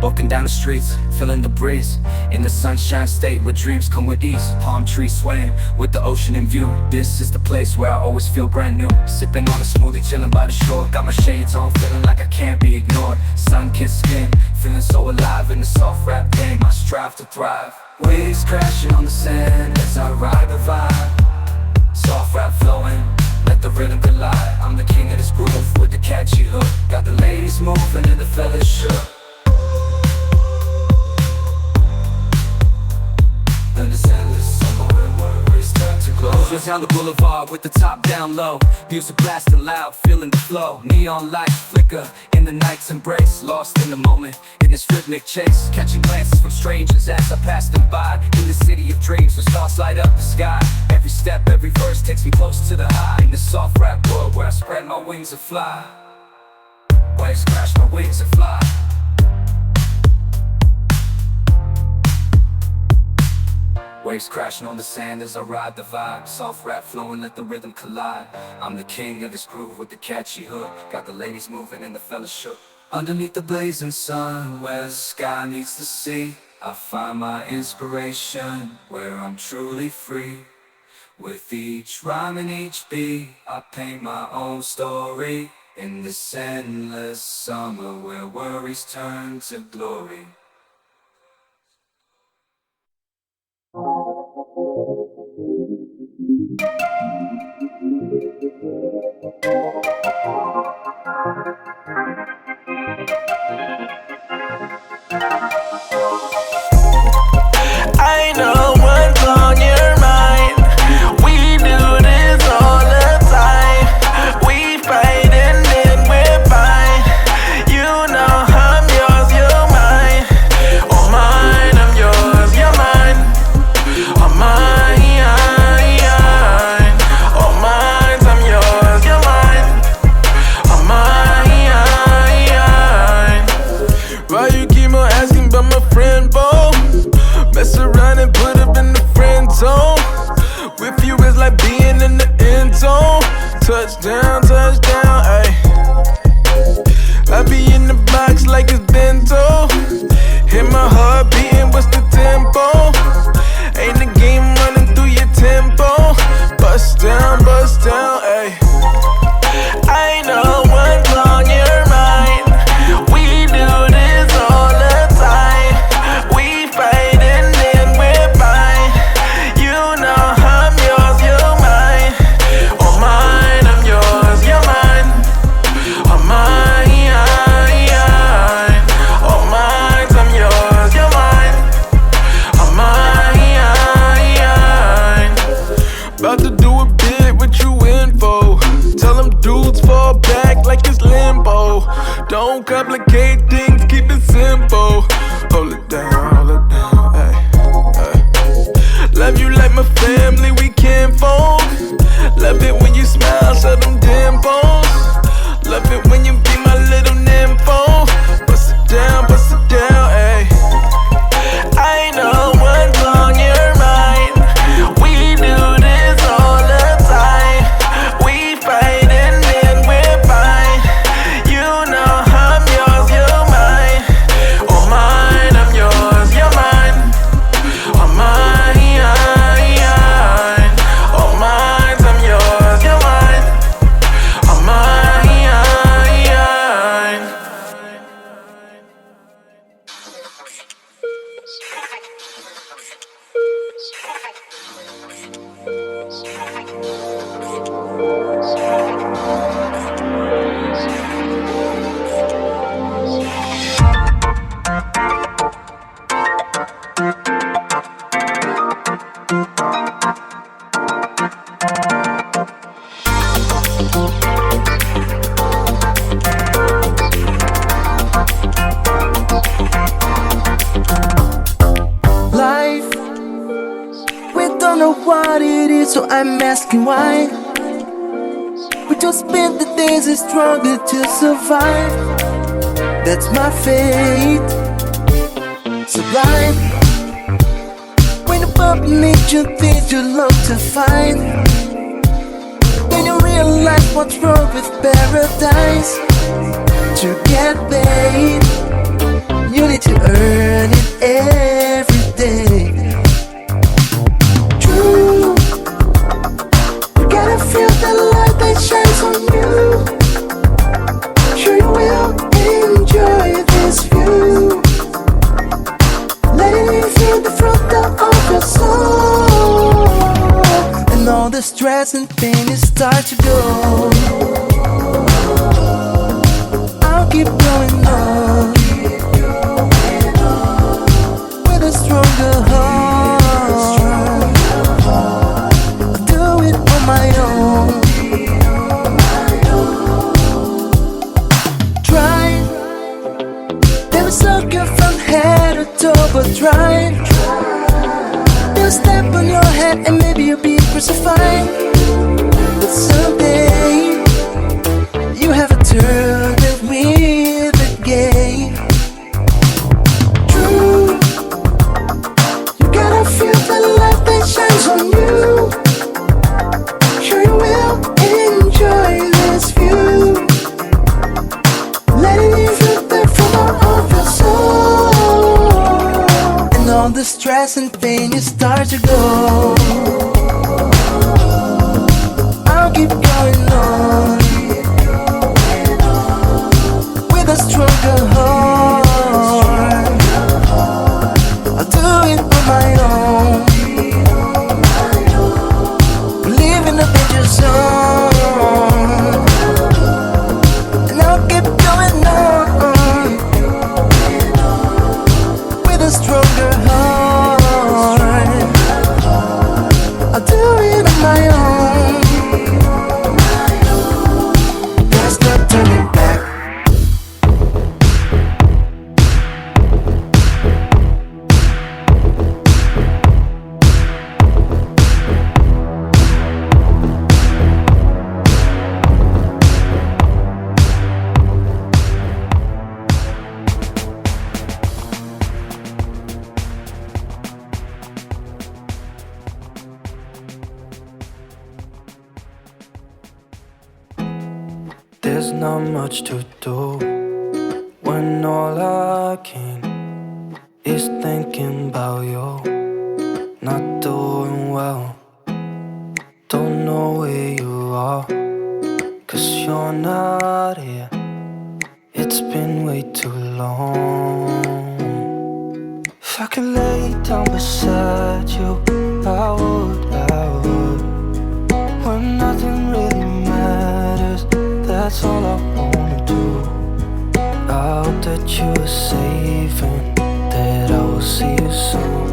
walking down the streets, feeling the breeze. In the sunshine state where dreams come with ease. Palm trees swaying with the ocean in view. This is the place where I always feel brand new. Sipping on a smoothie, chilling by the shore. Got my shades on, feeling like I can't be ignored. Sun-kissed skin, feeling so alive in the soft rap game. I strive to thrive. Waves crashing on the sand as I ride the vibe. Soft rap flowing, let the rhythm collide. I'm the king of this groove with the catchy hook. Got the ladies moving and the fellas shook. Then this endless summer where worries turn to glow. Just down the boulevard with the top down low. Music blasting loud, feeling the flow. Neon lights flicker in the night's embrace. Lost in the moment, in this rhythmic chase. Catching glances from strangers as I pass them by. In the city of dreams where stars light up the sky. Every step, every verse takes me close to the high. In the soft rap world where I spread my wings and fly. Waves crash, my wings and fly. Waves crashing on the sand as I ride the vibe. Soft rap flowing, let the rhythm collide. I'm the king of this groove with the catchy hook. Got the ladies moving and the fellas shook. Underneath the blazing sun, where the sky meets the sea, I find my inspiration, where I'm truly free. With each rhyme and each beat, I paint my own story. In this endless summer where worries turn to glory. I know what's on your mind. We do this all the time. We fight and then we're fine. You know I'm yours, you're mine. Oh mine, I'm yours, you're mine. Oh mine, oh mine, I'm yours, you're mine. Oh mine. Why you keep on asking about my friend, Bo? Mess around and put up in the friend zone. With you it's like being in the end zone. Touchdown, touchdown, ayy. I be in the box like it's bento. Hit my heart beating, what's the tempo? Ain't the game running through your tempo. Bust down, ayy. I know what's on your mind. We do this all the time. We fight and then we're fine. You know I'm yours, you're mine. Oh mine, I'm yours, you're mine. Oh mine, oh mine, I'm yours, you're mine. Oh mine. About to do a bit, what you in for? Tell them dudes fall back like it's limbo. Don't complicate things, keep it simple. Hold it down, ay, ay. Love you like my family, we can't fold. Love it when you smile, show them dimples. Love it when you be my little nympho. Bust it down, ay. I know what's on your mind. We do this all the time. We fight and then we're fine. You know I'm yours, you're mine. Oh mine, I'm yours, you're mine. Oh mine, oh mine, I'm yours, you're mine. Oh mine. Life, we don't know what it is, so I'm asking why. We just spend the days and struggle to survive. That's my fate. Sublime. When above nature things you love to find, then you realize what's wrong with paradise. To get paid, you need to overdrive. They'll step on your head and maybe you'll be crucified. But someday you have a turn that with the game. True, you gotta feel the light that shines on you. Sure you will enjoy this view. Letting you filter from out of your soul. And all the stress and pain you start to go. I'll keep going on with a stronger heart. I'll do it on my own. Live in the danger zone. And I'll keep going on with a stronger heart. I'll do it on my own. There's no turning back. There's not much to do when all I can is thinking about you. Not doing well, don't know where you are, 'cause you're not here. It's been way too long. If I could lay down beside you, I would, when nothing really matters. That's all I wanna do. I hope that you are safe and that I will see you soon.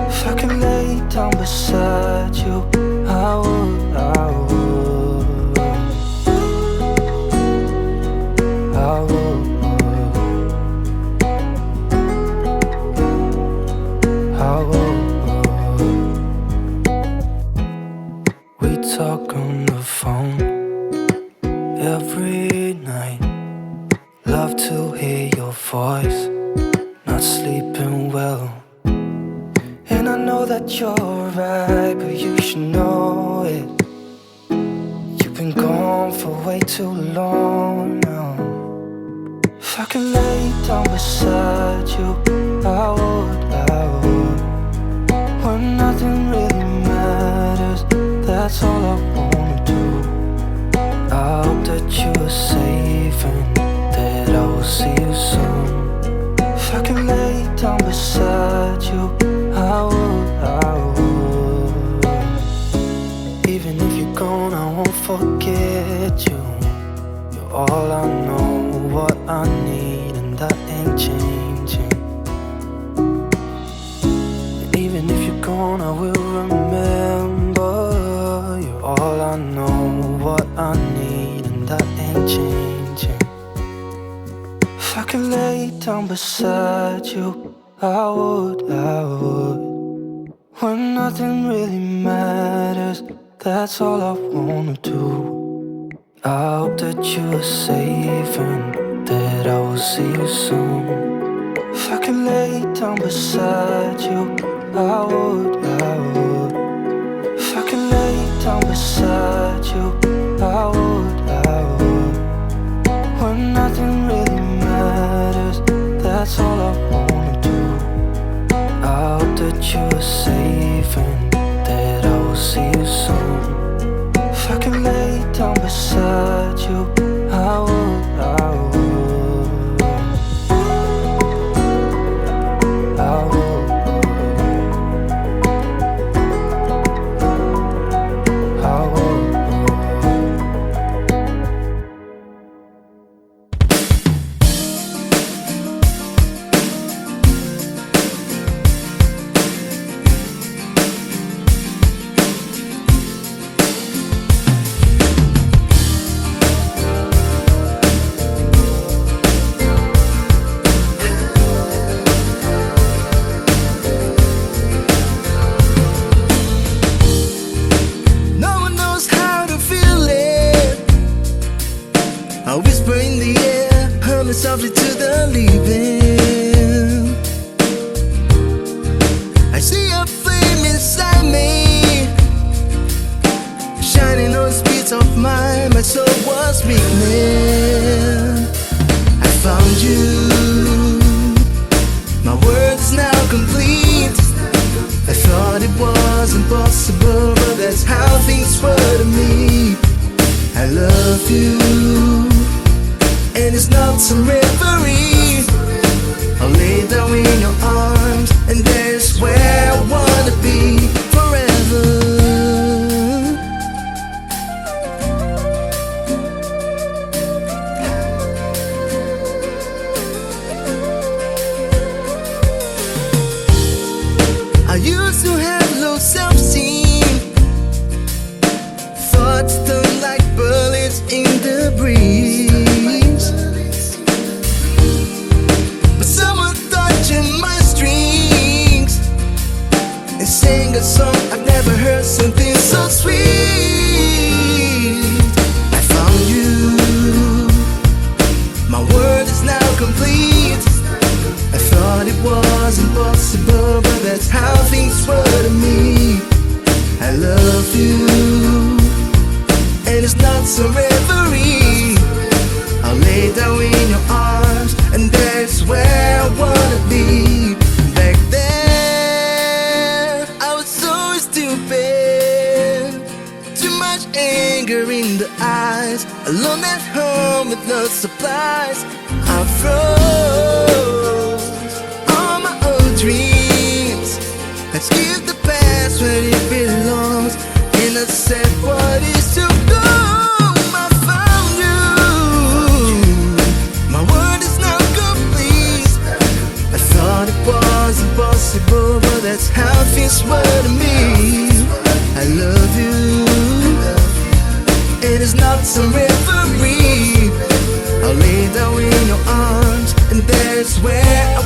If I could lay down beside you, I would, I would, I would, I would. We talk on the phone every night. Love to hear your voice. Not sleeping well. And I know that you're right, but you should know it. You've been gone for way too long now. If I could lay down beside you, I would, I would. When nothing really matters, that's all I wanna do. I hope that you are safe and that I will see you soon. If I could lay down beside you, I would, I would. Even if you're gone, I won't forget you. You're all I know, what I need, and that ain't changing. And even if you're gone, I will remember. You're all I know, what I need, and that ain't changing. If I could lay down beside you, I would, I would. When nothing really matters, that's all I wanna do. I hope that you are safe and that I will see you soon. If I could lay down beside you, I would, I would. If I could lay down beside you, I would, I would. When nothing really matters, that's all I wanna do. I hope that you are safe and that I will see you soon. If I could lay down beside you, I would, I would, I would, I would. touching my strings and sing a song I've never heard, something so sweet. I found you, my world is now complete. I thought it was impossible, but that's how things were to me. I love you, and it's not some reverie. I'll lay down in your arms, and that's where I wanna be. Back then, I was so stupid. Too much anger in the eyes. Alone at home with no supplies. I froze all my old dreams. Let's give the past where it belongs. And I said, what is to go? I found you. My world is now complete. I thought it was impossible, but that's how things were to me. I love you. It is not some reverie. I'll lay down in your arms, and that's where